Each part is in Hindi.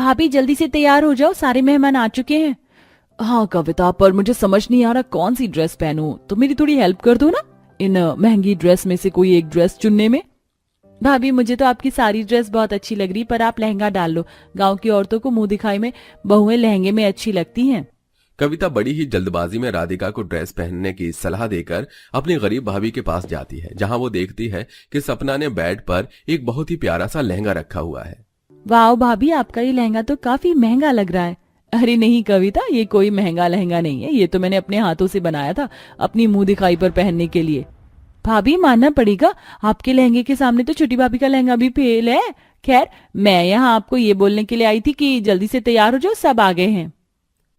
भाभी जल्दी से तैयार हो जाओ, सारे मेहमान आ चुके हैं। हाँ कविता, पर मुझे समझ नहीं आ रहा कौन सी ड्रेस पहनूं, तो मेरी थोड़ी हेल्प कर दो ना इन महंगी ड्रेस में से कोई एक ड्रेस चुनने में। भाभी मुझे तो आपकी सारी ड्रेस बहुत अच्छी लग रही, पर आप लहंगा डाल लो। गांव की औरतों को मुंह दिखाई में बहुएं लहंगे में अच्छी लगती हैं। कविता बड़ी ही जल्दबाजी में राधिका को ड्रेस पहनने की सलाह देकर अपनी गरीब भाभी के पास जाती है, जहां वो देखती है कि सपना ने बेड पर एक बहुत ही प्यारा सा लहंगा रखा हुआ है। वाह भाभी, आपका ये लहंगा तो काफी महंगा लग रहा है। अरे नहीं कविता, ये कोई महंगा लहंगा नहीं है, ये तो मैंने अपने हाथों से बनाया था अपनी मुंह दिखाई पर पहनने के लिए। भाभी मानना पड़ेगा, आपके लहंगे के सामने तो छोटी भाभी का लहंगा भी फेल है। खैर, मैं यहाँ आपको ये बोलने के लिए आई थी कि जल्दी से तैयार हो जाओ, सब आ गए हैं।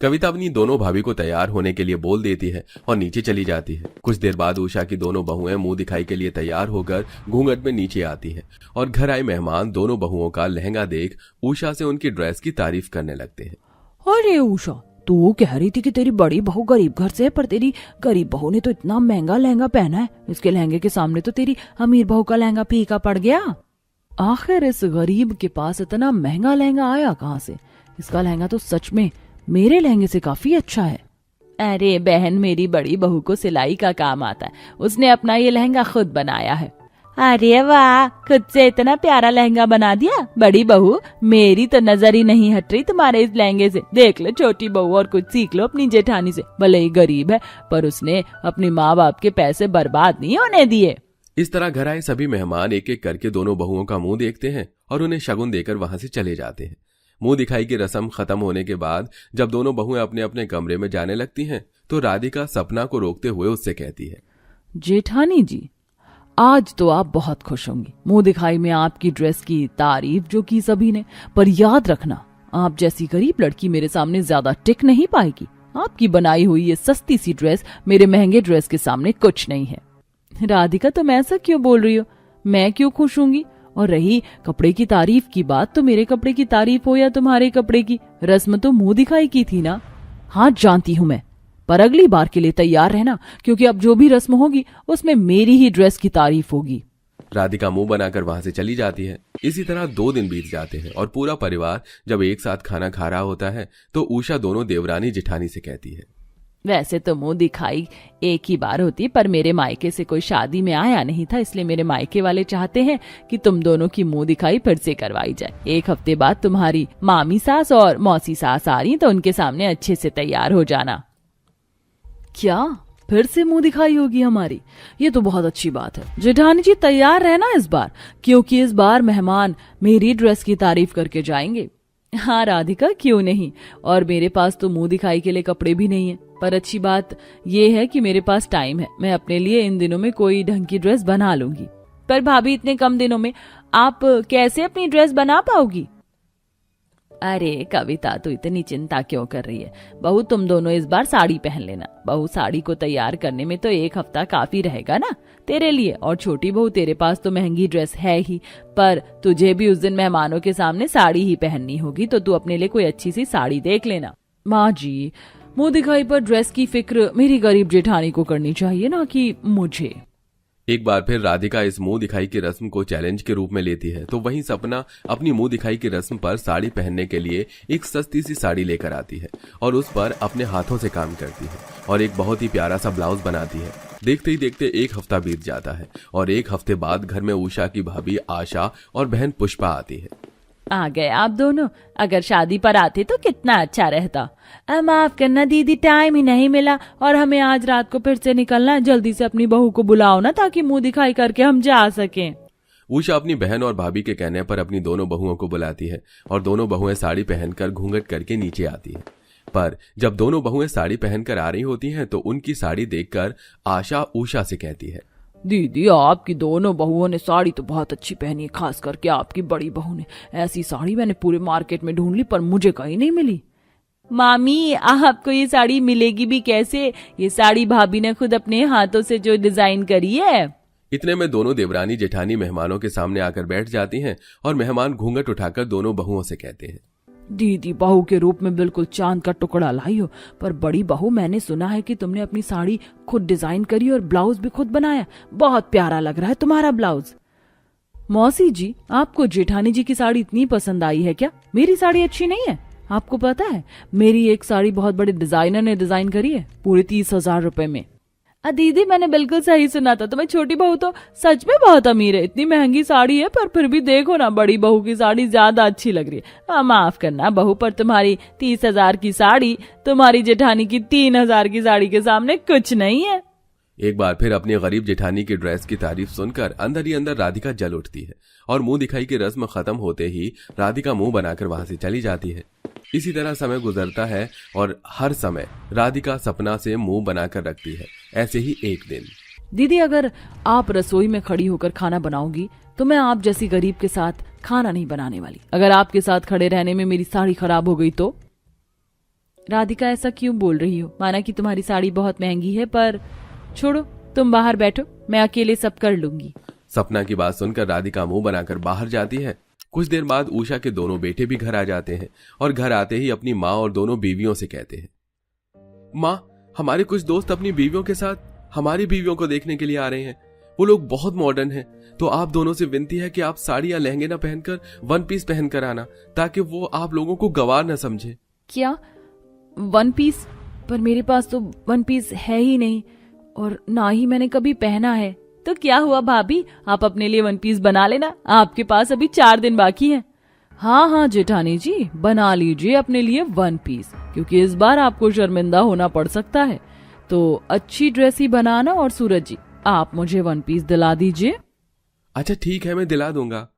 कविता अपनी दोनों भाभी को तैयार होने के लिए बोल देती है और नीचे चली जाती है। कुछ देर बाद उषा की दोनों बहुएं मुंह दिखाई के लिए तैयार होकर घूंघट में नीचे आती हैं और घर आए मेहमान दोनों बहुओं का लहंगा देख उषा से उनकी ड्रेस की तारीफ करने लगते हैं। अरे उषा, तू कह रही थी कि तेरी बड़ी बहू गरीब घर से है, पर तेरी गरीब बहू ने तो इतना महंगा लहंगा पहना है, इसके लहंगे के सामने तो तेरी अमीर बहू का लहंगा फीका पड़ गया। आखिर इस गरीब के पास इतना महंगा लहंगा आया कहाँ से? इसका लहंगा तो सच में मेरे लहंगे से काफी अच्छा है। अरे बहन, मेरी बड़ी बहू को सिलाई का काम आता है, उसने अपना ये लहंगा खुद बनाया है। अरे वाह, खुद से इतना प्यारा लहंगा बना दिया। बड़ी बहू, मेरी तो नजर ही नहीं हट रही तुम्हारे इस लहंगे से। देख लो छोटी बहू, और कुछ सीख लो अपनी जेठानी से। भले ही गरीब है, पर उसने अपने माँ बाप के पैसे बर्बाद नहीं होने दिए। इस तरह घर आए सभी मेहमान एक एक करके दोनों बहुओं का मुंह देखते हैं और उन्हें शगुन देकर वहां से चले जाते हैं। मुंह दिखाई की रस्म खत्म होने के बाद जब दोनों बहुएं अपने अपने कमरे में जाने लगती हैं, तो राधिका सपना को रोकते हुए उससे कहती है, जेठानी जी, आज तो आप बहुत खुश होंगी। मुंह दिखाई में आपकी ड्रेस की तारीफ जो की सभी ने, पर याद रखना, आप जैसी गरीब लड़की मेरे सामने ज्यादा टिक नहीं पाएगी। आपकी बनाई हुई ये सस्ती सी ड्रेस मेरे महंगे ड्रेस के सामने कुछ नहीं है। राधिका, तुम ऐसा क्यों बोल रही हो? मैं क्यों खुश होंगी? और रही कपड़े की तारीफ की बात, तो मेरे कपड़े की तारीफ हो या तुम्हारे कपड़े की, रस्म तो मुंह दिखाई की थी ना। हाँ जानती हूँ मैं, पर अगली बार के लिए तैयार रहना, क्योंकि अब जो भी रस्म होगी उसमें मेरी ही ड्रेस की तारीफ होगी। राधिका मुंह बनाकर वहां से चली जाती है। इसी तरह 2 दिन बीत जाते हैं और पूरा परिवार जब एक साथ खाना खा रहा होता है, तो उषा दोनों देवरानी जेठानी से कहती है, वैसे तो मुंह दिखाई एक ही बार होती, पर मेरे मायके से कोई शादी में आया नहीं था, इसलिए मेरे मायके वाले चाहते हैं कि तुम दोनों की मुंह दिखाई फिर से करवाई जाए। 1 हफ्ते बाद तुम्हारी मामी सास और मौसी सास आ रही, तो उनके सामने अच्छे से तैयार हो जाना। क्या फिर से मुंह दिखाई होगी हमारी? ये तो बहुत अच्छी बात है। जेठानी जी तैयार रहना इस बार, क्योंकि इस बार मेहमान मेरी ड्रेस की तारीफ करके जाएंगे। हाँ राधिका, क्यों नहीं, और मेरे पास तो मुंह दिखाई के लिए कपड़े भी नहीं है, पर अच्छी बात ये है कि मेरे पास टाइम है। मैं अपने लिए इन दिनों में कोई ढंग की ड्रेस बना लूंगी। पर भाभी, इतने कम दिनों में आप कैसे अपनी ड्रेस बना पाओगी? अरे कविता, तू इतनी चिंता क्यों कर रही है? बहू, तुम दोनों इस बार साड़ी पहन लेना। बहू, साड़ी को तैयार करने में तो 1 हफ्ता काफी रहेगा ना तेरे लिए। और छोटी बहू, तेरे पास तो महंगी ड्रेस है ही, पर तुझे भी उस दिन मेहमानों के सामने साड़ी ही पहननी होगी, तो तू अपने लिए कोई अच्छी सी साड़ी देख लेना। माँ जी, मुंह दिखाई पर ड्रेस की फिक्र मेरी गरीब जेठानी को करनी चाहिए, ना कि मुझे। एक बार फिर राधिका इस मुंह दिखाई की रस्म को चैलेंज के रूप में लेती है, तो वहीं सपना अपनी मुंह दिखाई की रस्म पर साड़ी पहनने के लिए एक सस्ती सी साड़ी लेकर आती है और उस पर अपने हाथों से काम करती है और एक बहुत ही प्यारा सा ब्लाउज बनाती है। देखते ही देखते 1 हफ्ता बीत जाता है और 1 हफ्ते बाद घर में उषा की भाभी आशा और बहन पुष्पा आती है। आ गए आप दोनों। अगर शादी पर आते तो कितना अच्छा रहता। माफ करना दीदी, टाइम ही नहीं मिला, और हमें आज रात को फिर से निकलना है। जल्दी से अपनी बहू को बुलाओ ना, ताकि मुंह दिखाई करके हम जा सकें। उषा अपनी बहन और भाभी के कहने पर अपनी दोनों बहुओं को बुलाती है और दोनों बहुएं साड़ी पहनकर घूंघट करके नीचे आती है। पर जब दोनों बहुएं साड़ी पहनकर आ रही होती हैं, तो उनकी साड़ी देखकर आशा उषा से कहती है, दीदी, आपकी दोनों बहुओं ने साड़ी तो बहुत अच्छी पहनी है, खास करके आपकी बड़ी बहू ने। ऐसी साड़ी मैंने पूरे मार्केट में ढूंढ ली, पर मुझे कहीं नहीं मिली। मामी, आपको ये साड़ी मिलेगी भी कैसे? ये साड़ी भाभी ने खुद अपने हाथों से जो डिजाइन करी है। इतने में दोनों देवरानी जेठानी मेहमानों के सामने आकर बैठ जाती हैं और मेहमान घूंघट उठाकर दोनों बहुओं से कहते हैं, दीदी, बहू के रूप में बिल्कुल चांद का टुकड़ा लाई हो, पर बड़ी बहू, मैंने सुना है कि तुमने अपनी साड़ी खुद डिजाइन करी और ब्लाउज भी खुद बनाया। बहुत प्यारा लग रहा है तुम्हारा ब्लाउज। मौसी जी, आपको जेठानी जी की साड़ी इतनी पसंद आई है क्या? मेरी साड़ी अच्छी नहीं है? आपको पता है मेरी एक साड़ी बहुत बड़े डिजाइनर ने डिजाइन करी है, पूरे 30,000 रुपए में। दीदी, मैंने बिल्कुल सही सुना था, तुम्हें छोटी बहू तो सच में बहुत अमीर है। इतनी महंगी साड़ी है पर फिर भी देखो ना, बड़ी बहू की साड़ी ज्यादा अच्छी लग रही है। माफ करना बहू, पर तुम्हारी 30,000 की साड़ी तुम्हारी जेठानी की 3,000 की साड़ी के सामने कुछ नहीं है। एक बार फिर अपनी गरीब जेठानी की ड्रेस की तारीफ सुनकर अंदर ही अंदर राधिका जल उठती है और मुंह दिखाई की रस्म खत्म होते ही राधिका मुंह बनाकर वहां से चली जाती है। इसी तरह समय गुजरता है और हर समय राधिका सपना से मुंह बनाकर रखती है। ऐसे ही एक दिन, दीदी, अगर आप रसोई में खड़ी होकर खाना बनाओगी तो मैं आप जैसी गरीब के साथ खाना नहीं बनाने वाली। अगर आपके साथ खड़े रहने में मेरी साड़ी खराब हो गई तो? राधिका, ऐसा क्यों बोल रही हो? माना कि तुम्हारी साड़ी बहुत महंगी है, पर छोड़ो, तुम बाहर बैठो, मैं अकेले सब कर लूंगी। सपना की बात सुनकर राधिका मुंह बनाकर बाहर जाती है। कुछ देर बाद उषा के दोनों बेटे भी घर आ जाते हैं और घर आते ही अपनी माँ और दोनों बीवियों से कहते हैं, माँ, हमारे कुछ दोस्त अपनी बीवियों के साथ हमारी बीवियों को देखने के लिए आ रहे हैं। वो लोग बहुत मॉडर्न हैं, तो आप दोनों से विनती है कि आप साड़ी या लहंगे ना पहनकर वन पीस पहनकर आना, ताकि वो आप लोगों को गंवार न समझे। क्या वन पीस? पर मेरे पास तो वन पीस है ही नहीं और ना ही मैंने कभी पहना है। तो क्या हुआ भाभी, आप अपने लिए वन पीस बना लेना, आपके पास अभी 4 दिन बाकी हैं। हाँ हाँ जेठानी जी, बना लीजिए अपने लिए वन पीस, क्योंकि इस बार आपको शर्मिंदा होना पड़ सकता है। तो अच्छी ड्रेस ही बनाना, और सूरज जी, आप मुझे वन पीस दिला दीजिए। अच्छा ठीक है, मैं दिला दूंगा।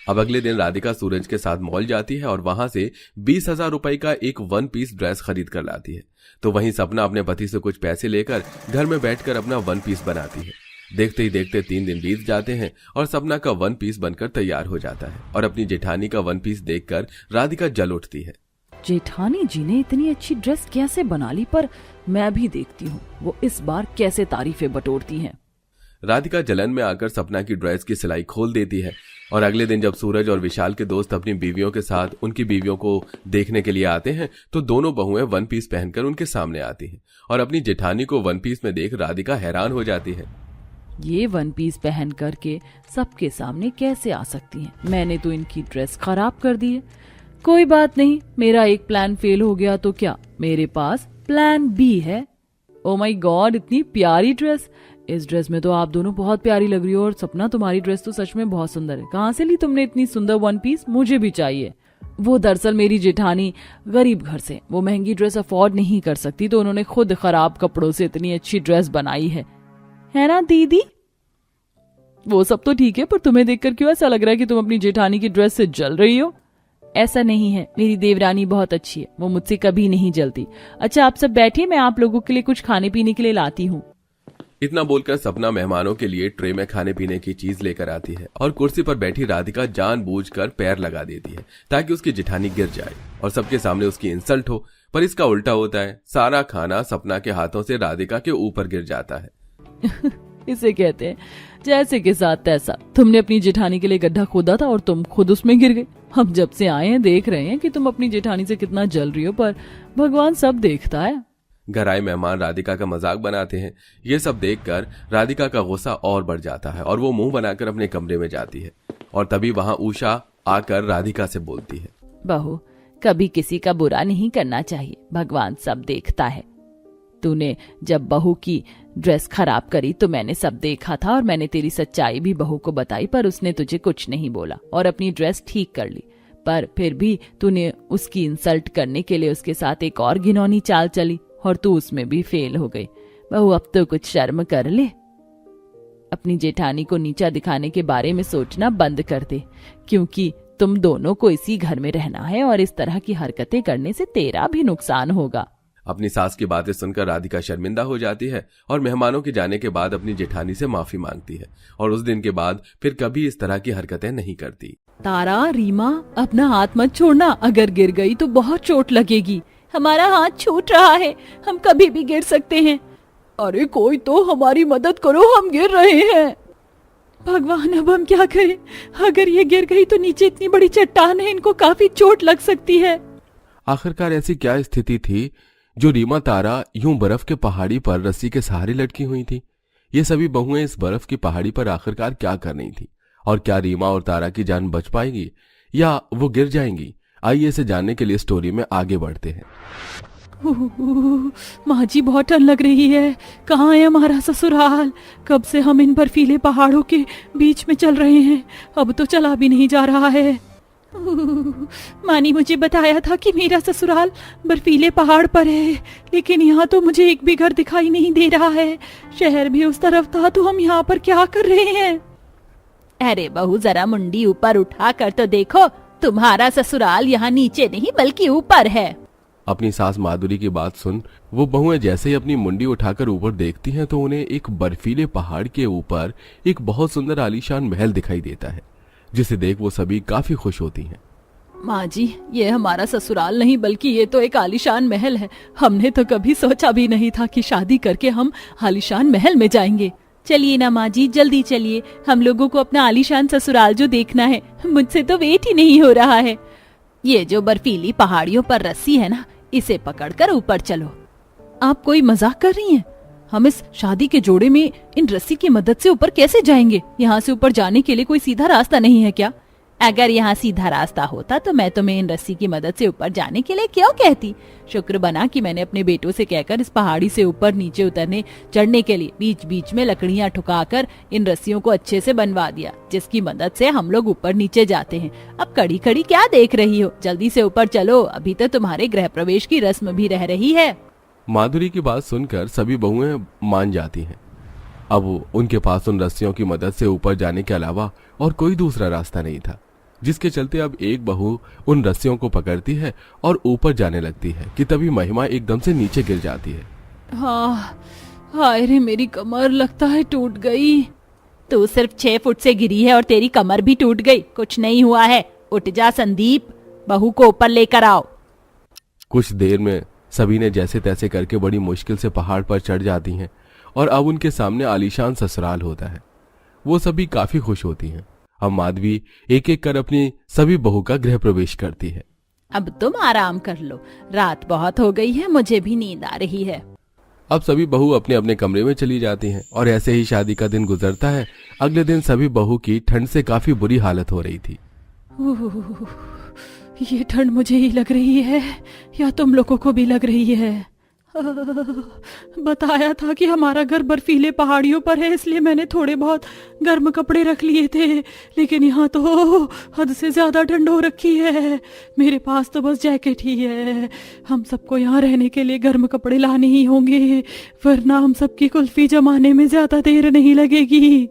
अब अगले दिन राधिका सूरज के साथ मॉल जाती है और वहां से 20,000 रुपए का एक वन पीस ड्रेस खरीद कर लाती है। तो वहीं सपना अपने पति से कुछ पैसे लेकर घर में बैठकर अपना वन पीस बनाती है। देखते ही देखते 3 दिन बीत जाते हैं और सपना का वन पीस बनकर तैयार हो जाता है और अपनी जेठानी का वन पीस देखकर राधिका जल उठती है। जेठानी जी ने इतनी अच्छी ड्रेस कैसे बना ली, पर मैं भी देखती हूँ वो इस बार कैसे तारीफें बटोरती हैं। राधिका जलन में आकर सपना की ड्रेस की सिलाई खोल देती है और अगले दिन जब सूरज और विशाल के दोस्त अपनी बीवियों के साथ उनकी बीवियों को देखने के लिए आते हैं तो दोनों बहुएं वन पीस पहनकर उनके सामने आती हैं और अपनी जेठानी को वन पीस में देख राधिका हैरान हो जाती है। ये वन पीस पहन करके सबके सामने कैसे आ सकती हैं? मैंने तो इनकी ड्रेस खराब कर दी है। कोई बात नहीं, मेरा एक प्लान फेल हो गया तो क्या, मेरे पास प्लान बी है। ओ माय गॉड, इतनी प्यारी ड्रेस। इस ड्रेस में तो आप दोनों बहुत प्यारी लग रही हो, और सपना तुम्हारी ड्रेस तो सच में बहुत सुंदर है। कहाँ से ली तुमने इतनी सुंदर वन पीस? मुझे भी चाहिए। वो दरअसल मेरी जेठानी गरीब घर से, वो महंगी ड्रेस अफोर्ड नहीं कर सकती, तो उन्होंने खुद खराब कपड़ों से इतनी अच्छी ड्रेस बनाई है ना दीदी? वो सब तो ठीक है, पर तुम्हें देखकर क्यों ऐसा लग रहा है कि तुम अपनी जेठानी की ड्रेस से जल रही हो? ऐसा नहीं है, मेरी देवरानी बहुत अच्छी है, वो मुझसे कभी नहीं जलती। अच्छा आप सब बैठिए, मैं आप लोगों के लिए कुछ खाने पीने के लिए लाती हूँ। इतना बोलकर सपना मेहमानों के लिए ट्रे में खाने पीने की चीज लेकर आती है और कुर्सी पर बैठी राधिका जानबूझकर पैर लगा देती है ताकि उसकी जेठानी गिर जाए और सबके सामने उसकी इंसल्ट हो। पर इसका उल्टा होता है, सारा खाना सपना के हाथों से राधिका के ऊपर गिर जाता है। इसे कहते हैं जैसे के साथ तैसा। तुमने अपनी जेठानी के लिए गड्ढा खोदा था और तुम खुद उसमें गिर गए। हम जब से आए हैं देख रहे हैं कि तुम अपनी जेठानी से कितना जल रही हो, पर भगवान सब देखता है। घर आए मेहमान राधिका का मजाक बनाते हैं। ये सब देखकर राधिका का गुस्सा और बढ़ जाता है और वो मुंह बनाकर अपने कमरे में जाती है और तभी वहां उषा आकर राधिका से बोलती है, बहू, कभी किसी का बुरा नहीं करना चाहिए, भगवान सब देखता है। तूने जब बहू की ड्रेस खराब करी तो मैंने सब देखा था और मैंने तेरी सच्चाई भी बहू को बताई, पर उसने तुझे कुछ नहीं बोला और अपनी ड्रेस ठीक कर ली। पर फिर भी तूने उसकी इंसल्ट करने के लिए उसके साथ एक और घिनौनी चाल चली और तू उसमें भी फेल हो गई। बहू, अब तो कुछ शर्म कर ले। अपनी जेठानी को नीचा दिखाने के बारे में सोचना बंद कर दे, क्योंकि तुम दोनों को इसी घर में रहना है और इस तरह की हरकतें करने से तेरा भी नुकसान होगा। अपनी सास की बातें सुनकर राधिका शर्मिंदा हो जाती है और मेहमानों के जाने के बाद अपनी जेठानी से माफी मांगती है और उस दिन के बाद फिर कभी इस तरह की हरकतें नहीं करती। तारा, रीमा, अपना हाथ मत छोड़ना, अगर गिर गई तो बहुत चोट लगेगी। हमारा हाथ छूट रहा है, हम कभी भी गिर सकते हैं। अरे कोई तो हमारी मदद करो, हम गिर रहे हैं। भगवान, अब हम क्या करें? अगर ये गिर गई तो नीचे इतनी बड़ी चट्टान है, इनको काफी चोट लग सकती है। आखिरकार ऐसी क्या स्थिति थी जो रीमा तारा यूं बर्फ के पहाड़ी पर रस्सी के सहारे लटकी हुई थी? ये सभी बहुएं इस बर्फ की पहाड़ी पर आखिरकार क्या कर रही थी? और क्या रीमा और तारा की जान बच पाएगी या वो गिर जाएंगी? आइए इसे जानने के लिए स्टोरी में आगे बढ़ते हैं। माँ जी बहुत डर लग रही है। कहाँ है हमारा ससुराल? कब से हम इन बर्फीले पहाड़ों के बीच में चल रहे हैं, अब तो चला भी नहीं जा रहा है। माँ ने मुझे बताया था कि मेरा ससुराल बर्फीले पहाड़ पर है, लेकिन यहाँ तो मुझे एक भी घर दिखाई नहीं दे रहा है। शहर भी उस तरफ था, तो हम यहाँ पर क्या कर रहे हैं? अरे बहू, जरा मुंडी ऊपर उठा कर तो देखो, तुम्हारा ससुराल यहाँ नीचे नहीं बल्कि ऊपर है। अपनी सास माधुरी की बात सुन वो बहुएं जैसे ही अपनी मुंडी उठाकर ऊपर देखती हैं तो उन्हें एक बर्फीले पहाड़ के ऊपर एक बहुत सुंदर आलीशान महल दिखाई देता है, जिसे देख वो सभी काफी खुश होती हैं। माँ जी, ये हमारा ससुराल नहीं बल्कि ये तो एक आलीशान महल है। हमने तो कभी सोचा भी नहीं था कि शादी करके हम आलीशान महल में जाएंगे। चलिए ना माँ जी, जल्दी चलिए, हम लोगों को अपना आलीशान ससुराल जो देखना है। मुझसे तो वेट ही नहीं हो रहा है। ये जो बर्फीली पहाड़ियों पर रस्सी है ना, इसे पकड़कर ऊपर चलो। आप कोई मजाक कर रही हैं? हम इस शादी के जोड़े में इन रस्सी की मदद से ऊपर कैसे जाएंगे? यहाँ से ऊपर जाने के लिए कोई सीधा रास्ता नहीं है क्या? अगर यहाँ सीधा रास्ता होता तो मैं तुम्हें इन रस्सी की मदद से ऊपर जाने के लिए क्यों कहती? शुक्र बना कि मैंने अपने बेटों से कहकर इस पहाड़ी से ऊपर नीचे उतरने चढ़ने के लिए बीच बीच में लकड़ियाँ ठुकाकर इन रस्सियों को अच्छे से बनवा दिया, जिसकी मदद से हम लोग ऊपर नीचे जाते हैं। अब खड़ी खड़ी क्या देख रही हो? जल्दी से ऊपर चलो, अभी तो तुम्हारे गृह प्रवेश की रस्म भी रह रही है। माधुरी की बात सुनकर सभी बहुएं मान जाती हैं। अब उनके पास उन रस्सियों की मदद से ऊपर जाने के अलावा और कोई दूसरा रास्ता नहीं था, जिसके चलते अब एक बहू उन रस्सियों को पकड़ती है और ऊपर जाने लगती है कि तभी महिमा एकदम से नीचे गिर जाती है। हाँ, हाय रे, मेरी कमर लगता है टूट गई। तू सिर्फ 6 फुट से गिरी है और तेरी कमर भी टूट गई, कुछ नहीं हुआ है। उठ जा संदीप, बहू को ऊपर लेकर आओ। कुछ देर में सभी ने जैसे तैसे करके बड़ी मुश्किल से पहाड़ पर चढ़ जाती हैं और अब उनके सामने आलीशान ससुराल होता है। वो सभी काफी खुश होती हैं। अब माधवी एक एक कर अपनी सभी बहू का गृह प्रवेश करती है। अब तुम आराम कर लो, रात बहुत हो गई है, मुझे भी नींद आ रही है। अब सभी बहू अपने अपने कमरे में चली जाती हैं और ऐसे ही शादी का दिन गुजरता है। अगले दिन सभी बहू की ठंड से काफी बुरी हालत हो रही थी। ये ठंड मुझे ही लग रही है या तुम लोगों को भी लग रही है? बताया था कि हमारा घर बर्फीले पहाड़ियों पर है, इसलिए मैंने थोड़े बहुत गर्म कपड़े रख लिए थे, लेकिन यहाँ तो हद से ज्यादा ठंड हो रखी है। मेरे पास तो बस जैकेट ही है। हम सबको यहाँ रहने के लिए गर्म कपड़े लाने ही होंगे, वरना हम सबकी कुल्फी जमाने में ज्यादा देर नहीं लगेगी।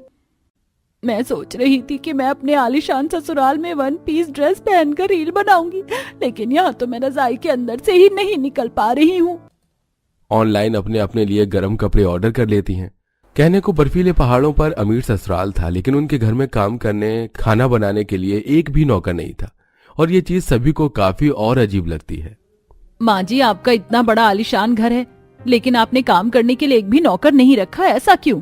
मैं सोच रही थी कि मैं अपने आलीशान ससुराल में 1 पीस ड्रेस पहनकर रील बनाऊंगी, लेकिन यहाँ तो मैं रजाई के अंदर से ही नहीं निकल पा रही हूँ। ऑनलाइन अपने लिए गर्म कपड़े ऑर्डर कर लेती हैं। कहने को बर्फीले पहाड़ों पर अमीर ससुराल था, लेकिन उनके घर में काम करने खाना बनाने के लिए एक भी नौकर नहीं था, और ये चीज सभी को काफी और अजीब लगती है। माँ जी, आपका इतना बड़ा आलीशान घर है, लेकिन आपने काम करने के लिए एक भी नौकर नहीं रखा, ऐसा क्यों?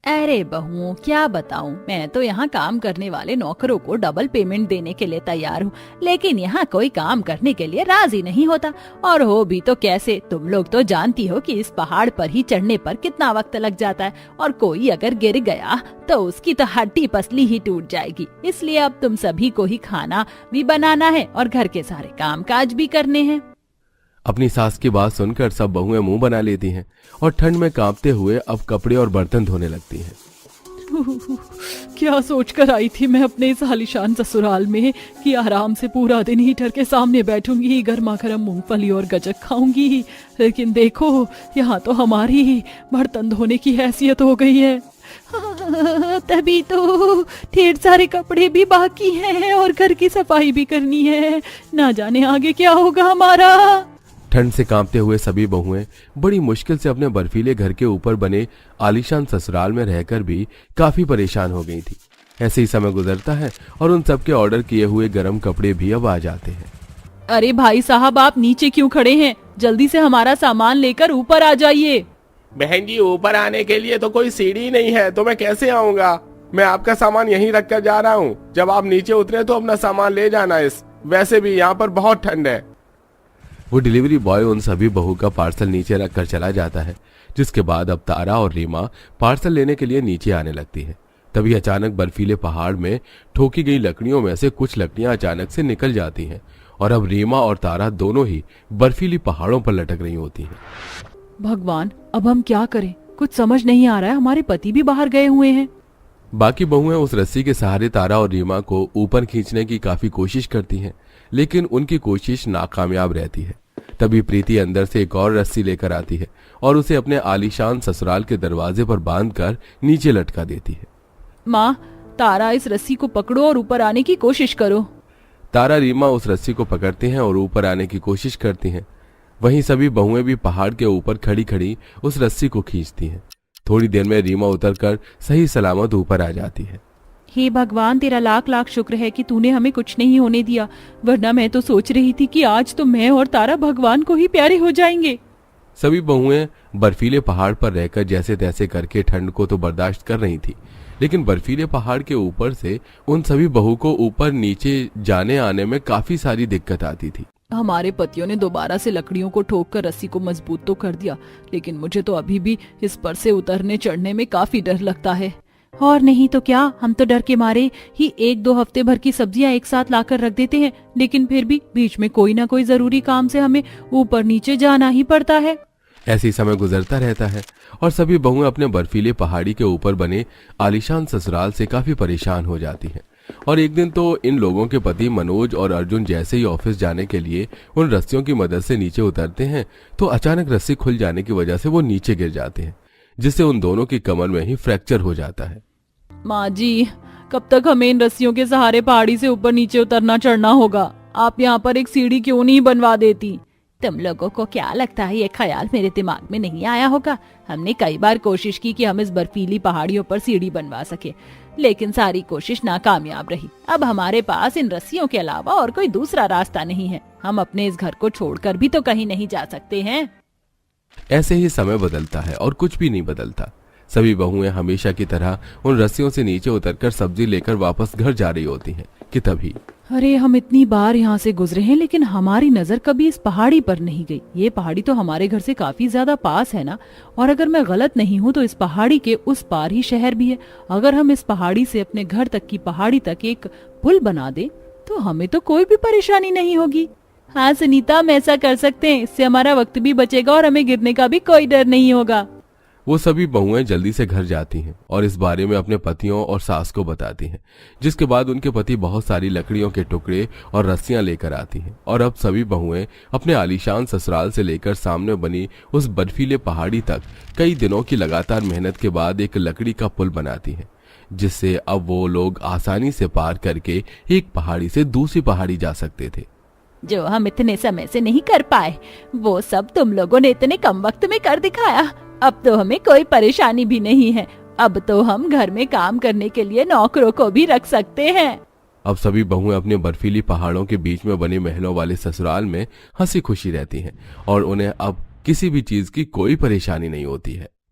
अरे बहुओं, क्या बताऊं, मैं तो यहाँ काम करने वाले नौकरों को डबल पेमेंट देने के लिए तैयार हूँ, लेकिन यहाँ कोई काम करने के लिए राजी नहीं होता। और हो भी तो कैसे? तुम लोग तो जानती हो कि इस पहाड़ पर ही चढ़ने पर कितना वक्त लग जाता है, और कोई अगर गिर गया तो उसकी तो हड्डी पसली ही टूट जाएगी। इसलिए अब तुम सभी को ही खाना भी बनाना है और घर के सारे काम काज भी करने हैं। अपनी सास की बात सुनकर सब बहुएं मुंह बना लेती हैं और ठंड में कांपते हुए अब कपड़े और बर्तन धोने लगती हैं। क्या सोचकर आई थी मैं अपने इस आलीशान ससुराल में कि आराम से पूरा दिन हीटर के सामने बैठूंगी, गर्मा गर्म मूंगफली और गजक खाऊंगी, लेकिन देखो यहाँ तो हमारी बर्तन धोने की हैसियत हो गई है। तभी तो ढेर सारे कपड़े भी बाकी हैं और घर की सफाई भी करनी है, ना जाने आगे क्या होगा हमारा। ठंड से कांपते हुए सभी बहुएं बड़ी मुश्किल से अपने बर्फीले घर के ऊपर बने आलीशान ससुराल में रहकर भी काफी परेशान हो गई थी। ऐसे ही समय गुजरता है और उन सबके ऑर्डर किए हुए गर्म कपड़े भी अब आ जाते हैं। अरे भाई साहब, आप नीचे क्यों खड़े हैं? जल्दी से हमारा सामान लेकर ऊपर आ जाइए। बहन जी, ऊपर आने के लिए तो कोई सीढ़ी नहीं है, तो मैं कैसे आऊंगा? मैं आपका सामान यहीं रख कर जा रहा हूँ। जब आप नीचे उतरे तो अपना सामान ले जाना। वैसे भी यहाँ पर बहुत ठंड है। वो डिलीवरी बॉय उन सभी बहू का पार्सल नीचे रखकर चला जाता है, जिसके बाद अब तारा और रीमा पार्सल लेने के लिए नीचे आने लगती है। तभी अचानक बर्फीले पहाड़ में ठोकी गई लकड़ियों में से कुछ लकड़ियां अचानक से निकल जाती हैं और अब रीमा और तारा दोनों ही बर्फीली पहाड़ों पर लटक रही होती हैं। भगवान, अब हम क्या करें? कुछ समझ नहीं आ रहा है। हमारे पति भी बाहर गए हुए हैं। बाकी बहुएं उस रस्सी के सहारे तारा और रीमा को ऊपर खींचने की काफी कोशिश करती हैं, लेकिन उनकी कोशिश नाकामयाब रहती है। तभी प्रीति अंदर से एक और रस्सी लेकर आती है और उसे अपने आलीशान ससुराल के दरवाजे पर बांधकर नीचे लटका देती है। माँ, तारा, इस रस्सी को पकड़ो और ऊपर आने की कोशिश करो। तारा रीमा उस रस्सी को पकड़ते हैं और ऊपर आने की कोशिश करती हैं। वहीं सभी बहुएं भी पहाड़ के ऊपर खड़ी खड़ी उस रस्सी को खींचती हैं। थोड़ी देर में रीमा उतरकर सही सलामत ऊपर आ जाती है। हे भगवान, तेरा लाख लाख शुक्र है कि तूने हमें कुछ नहीं होने दिया, वरना मैं तो सोच रही थी कि आज तो मैं और तारा भगवान को ही प्यारे हो जाएंगे। सभी बहुएं बर्फीले पहाड़ पर रहकर जैसे तैसे करके ठंड को तो बर्दाश्त कर रही थी, लेकिन बर्फीले पहाड़ के ऊपर से उन सभी बहू को ऊपर नीचे जाने आने में काफी सारी दिक्कत आती थी। हमारे पतियों ने दोबारा से लकड़ियों को ठोक कर रस्सी को मजबूत तो कर दिया, लेकिन मुझे तो अभी भी इस पर से उतरने चढ़ने में काफी डर लगता है। और नहीं तो क्या, हम तो डर के मारे ही 1-2 हफ्ते भर की सब्जियां एक साथ लाकर रख देते हैं, लेकिन फिर भी बीच में कोई ना कोई जरूरी काम से हमें ऊपर नीचे जाना ही पड़ता है। ऐसी समय गुजरता रहता है और सभी बहुएं अपने बर्फीले पहाड़ी के ऊपर बने आलीशान ससुराल से काफी परेशान हो जाती हैं। और एक दिन तो इन लोगों के पति मनोज और अर्जुन जैसे ही ऑफिस जाने के लिए उन रस्सियों की मदद से नीचे उतरते हैं तो अचानक रस्सी खुल जाने की वजह से वो नीचे गिर जाते हैं, जिससे उन दोनों की कमर में ही फ्रैक्चर हो जाता है। माँ जी, कब तक हमें इन रस्सियों के सहारे पहाड़ी से ऊपर नीचे उतरना चढ़ना होगा? आप यहाँ पर एक सीढ़ी क्यों नहीं बनवा देती? तुम लोगों को क्या लगता है ये ख्याल मेरे दिमाग में नहीं आया होगा? हमने कई बार कोशिश की कि हम इस बर्फीली पहाड़ियों पर सीढ़ी बनवा सके, लेकिन सारी कोशिश नाकामयाब रही। अब हमारे पास इन रस्सियों के अलावा और कोई दूसरा रास्ता नहीं है। हम अपने इस घर को छोड़कर भी तो कहीं नहीं जा सकते हैं। ऐसे ही समय बदलता है और कुछ भी नहीं बदलता। सभी बहुएं हमेशा की तरह उन रस्सियों से नीचे उतरकर सब्जी लेकर वापस घर जा रही होती हैं कि तभी अरे, हम इतनी बार यहाँ से गुजरे हैं, लेकिन हमारी नजर कभी इस पहाड़ी पर नहीं गई। ये पहाड़ी तो हमारे घर से काफी ज्यादा पास है ना, और अगर मैं गलत नहीं हूँ तो इस पहाड़ी के उस पार ही शहर भी है। अगर हम इस पहाड़ी से अपने घर तक की पहाड़ी तक एक पुल बना दे तो हमें तो कोई भी परेशानी नहीं होगी। हाँ सुनीता, हम ऐसा कर सकते हैं। इससे हमारा वक्त भी बचेगा और हमें गिरने का भी कोई डर नहीं होगा। वो सभी बहुएं जल्दी से घर जाती हैं और इस बारे में अपने पतियों और सास को बताती हैं, जिसके बाद उनके पति बहुत सारी लकड़ियों के टुकड़े और रस्सियां लेकर आती हैं। और अब सभी बहुएं अपने आलीशान ससुराल से लेकर सामने बनी उस बर्फीले पहाड़ी तक कई दिनों की लगातार मेहनत के बाद एक लकड़ी का पुल बनाती हैं, जिससे अब वो लोग आसानी से पार करके एक पहाड़ी से दूसरी पहाड़ी जा सकते थे। जो हम इतने समय से नहीं कर पाए, वो सब तुम लोगों ने इतने कम वक्त में कर दिखाया। अब तो हमें कोई परेशानी भी नहीं है। अब तो हम घर में काम करने के लिए नौकरों को भी रख सकते हैं। अब सभी बहुएं अपने बर्फीली पहाड़ों के बीच में बने महलों वाले ससुराल में हंसी खुशी रहती हैं और उन्हें अब किसी भी चीज की कोई परेशानी नहीं होती है।